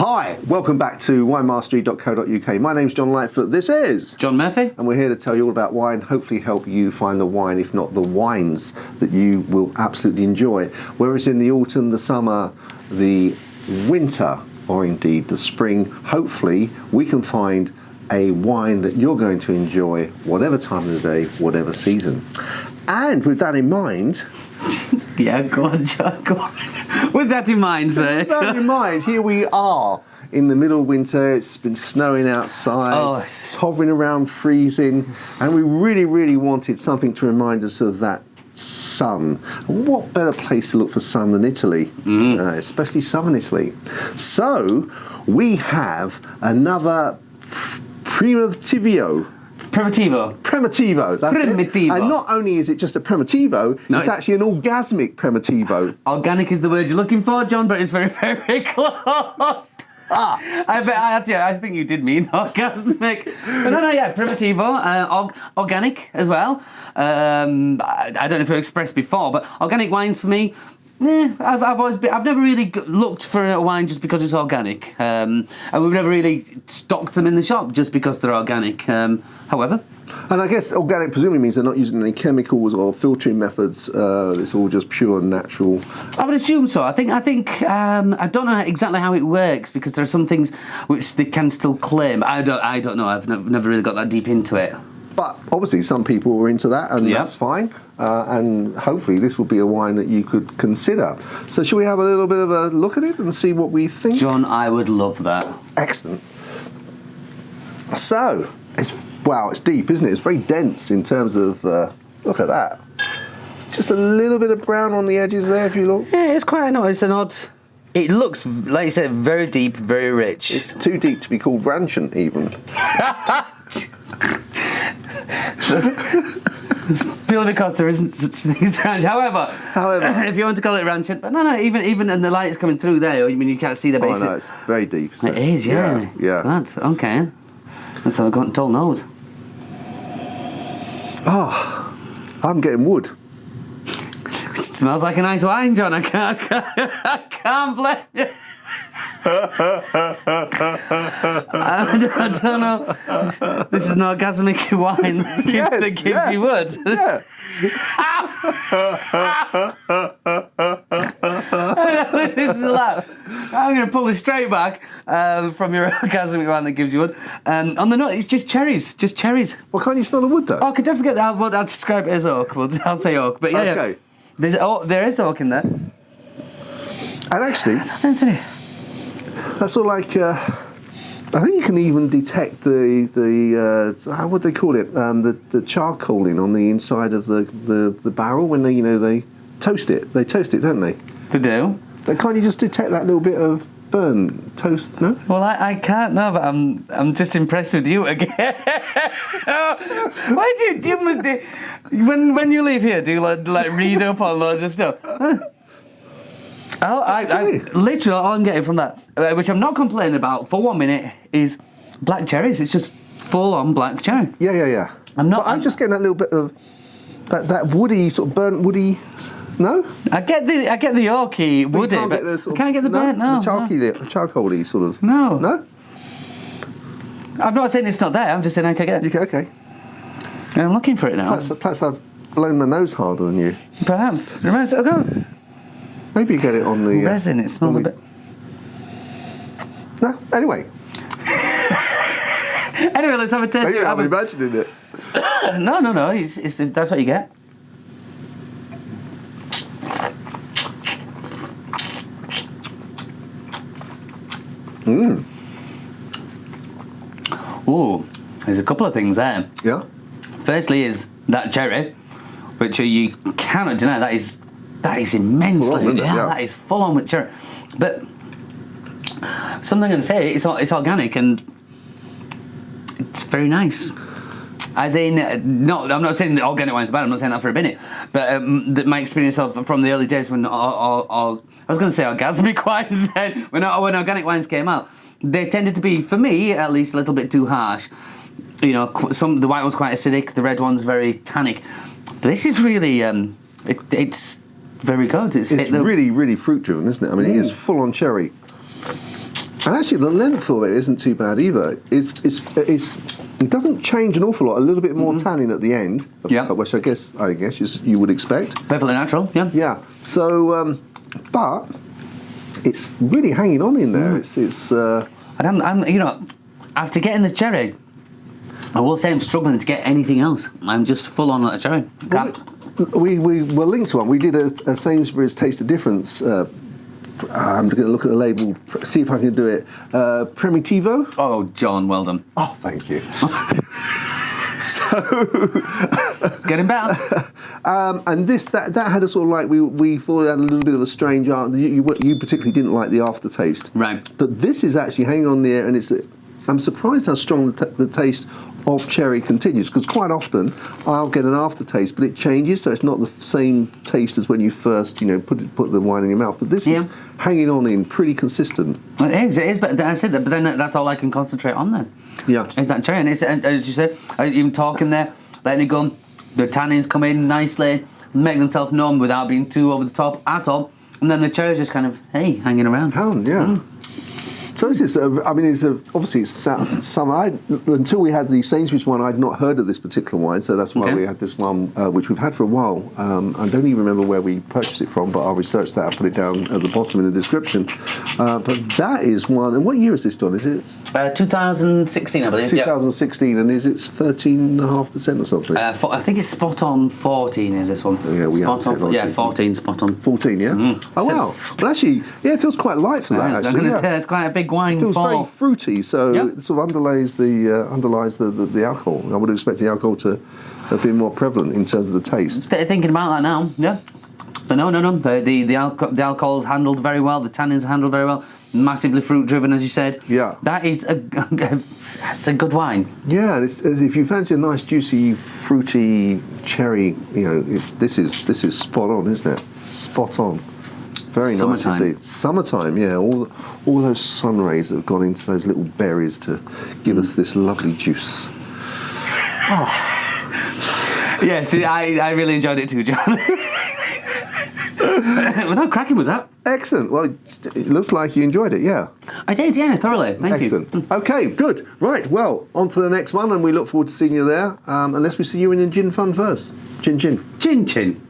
Hi, welcome back to winemastery.co.uk. My name's John Lightfoot. This is John Murphy. And we're here to tell you all about wine, hopefully help you find the wine, if not the wines, that you will absolutely enjoy. Whether it's in the autumn, the summer, the winter, or indeed the spring, hopefully we can find a wine that you're going to enjoy whatever time of the day, whatever season. And with that in mind... Yeah, go on, John, go on. With that in mind, sir. With that in mind, here we are in the middle of winter. It's been snowing outside. Oh. It's hovering around freezing. And we really, really wanted something to remind us of that sun. And what better place to look for sun than Italy, especially southern Italy. So we have another Primitivo. Primitivo. That's Primitivo. It. And not only is it just a Primitivo, it's actually an orgasmic Primitivo. Organic is the word you're looking for, John, but it's very, very close. I think you did mean orgasmic. But no, Primitivo, organic as well. I don't know if I've expressed before, but organic wines for me, I've never really looked for a wine just because it's organic, and we've never really stocked them in the shop just because they're organic. However, and I guess organic presumably means they're not using any chemicals or filtering methods. It's all just pure and natural. I would assume so. I think I don't know exactly how it works because there are some things which they can still claim. I don't know. I've never really got that deep into it. But obviously some people are into that, and that's fine. And hopefully this will be a wine that you could consider. So shall we have a little bit of a look at it and see what we think? John, I would love that. Excellent. So, it's deep, isn't it? It's very dense in terms of, look at that. Just a little bit of brown on the edges there, if you look. Yeah, it's quite nice. It's an odd... It looks, like you said, very deep, very rich. It's too deep to be called rancient, even. Purely because there isn't such thing as ranch. However, if you want to call it rancient, but no, even and the light's coming through there. I mean, you can't see the base. Oh no, it's very deep. So. It is, yeah. Good. Okay. Let's have a tall nose. Oh, I'm getting wood. It smells like a nice wine, John. I can't blame you. I don't know. This is an orgasmic wine that gives you wood. Yeah. This is allowed. I'm going to pull this straight back from your orgasmic wine that gives you wood. On the nose, it's just cherries. Just cherries. Well, can't you smell the wood though? Oh, I can definitely get that. I'll describe it as oak. I'll say oak. But yeah, okay. There is oak in there. And actually, that's all like. I think you can even detect the how would they call it? The charcoaling on the inside of the barrel when they toast it. They toast it, don't they? They do. Can't you just detect that little bit of burn toast? No. Well, I can't know, but I'm just impressed with you again. Why do you when you leave here? Do you like read up on loads of stuff? Literally, all I'm getting from that, which I'm not complaining about for 1 minute, is black cherries. It's just full-on black cherry. Yeah. I'm just getting that little bit of that woody, sort of burnt woody. No, I get the oaky woody, but I can't get the burnt. No, the charcoaly sort of. No. I'm not saying it's not there. I'm just saying I can get it. Okay. And I'm looking for it now. Perhaps I've blown my nose harder than you. Perhaps. Reminds of course. Maybe you get it on the... resin, it smells a bit... No, anyway. Anyway, let's have a taste. Maybe I'm imagining it. No, it's that's what you get. Ooh, there's a couple of things there. Yeah? Firstly is that cherry, which you cannot deny, that is immensely, that is full on with cherry. But something I'm going to say, it's organic and it's very nice. As in, I'm not saying that organic wine's bad. I'm not saying that for a minute. But my experience from the early days when I was going to say orgasmic wines, when organic wines came out, they tended to be, for me at least, a little bit too harsh. You know, the white one's quite acidic, the red one's very tannic. But this is really, it's very good. It's really, really fruit driven, isn't it? I mean, it is full on cherry. And actually, the length of it isn't too bad either. It doesn't change an awful lot. A little bit more tannin at the end, which I guess you would expect. Perfectly natural. Yeah. Yeah. So, but it's really hanging on in there. And I'm, you know, after getting the cherry, I will say I'm struggling to get anything else. I'm just full on a cherry. We were linked to one. We did a Sainsbury's Taste the Difference. I'm going to look at the label, see if I can do it. Primitivo. Oh, John, well done. Oh, thank you. So it's getting better. And that had a sort of like we thought it had a little bit of a strange art. You particularly didn't like the aftertaste, right? But this is actually hanging on there, and I'm surprised how strong the taste of cherry continues, because quite often I'll get an aftertaste, but it changes, so it's not the same taste as when you first, put the wine in your mouth. But this is hanging on in pretty consistent. It is. But I said that. But then that's all I can concentrate on then. Yeah. Is that cherry? And as you said, even talking there, letting it go, the tannins come in nicely, make themselves known without being too over the top at all, and then the cherry just kind of hanging around. So this is, obviously it's summer. Until we had the Sainsbury's one, I'd not heard of this particular wine, so that's why we had this one, which we've had for a while. I don't even remember where we purchased it from, but I'll research that. I'll put it down at the bottom in the description. But that is one, and what year is this done? Is it? 2016, I believe. 2016, and is it 13.5% or something? I think it's spot on 14 is this one. Yeah, we spot have on. Yeah, 14, spot on. 14, yeah? Mm-hmm. Oh, wow. Well, actually, it feels quite light for that, actually. I was going to say, it's quite a big wine. It feels very fruity, so it sort of underlies the alcohol. I would expect the alcohol to have been more prevalent in terms of the taste. Thinking about that now, But no. The alcohol's handled very well. The tannins handled very well. Massively fruit driven, as you said. Yeah. That is that's a good wine. Yeah, if you fancy a nice, juicy, fruity cherry, this is spot on, isn't it? Spot on. Very nice indeed. Summertime, yeah. All those sun rays that have gone into those little berries to give us this lovely juice. Yeah, see, I really enjoyed it too, John. Well, how cracking was that? Excellent. Well, it looks like you enjoyed it, yeah. I did, yeah, thoroughly. Thank you. Excellent. Okay, good. Right, well, on to the next one, and we look forward to seeing you there, unless we see you in a gin fun first. Chin chin. Chin chin.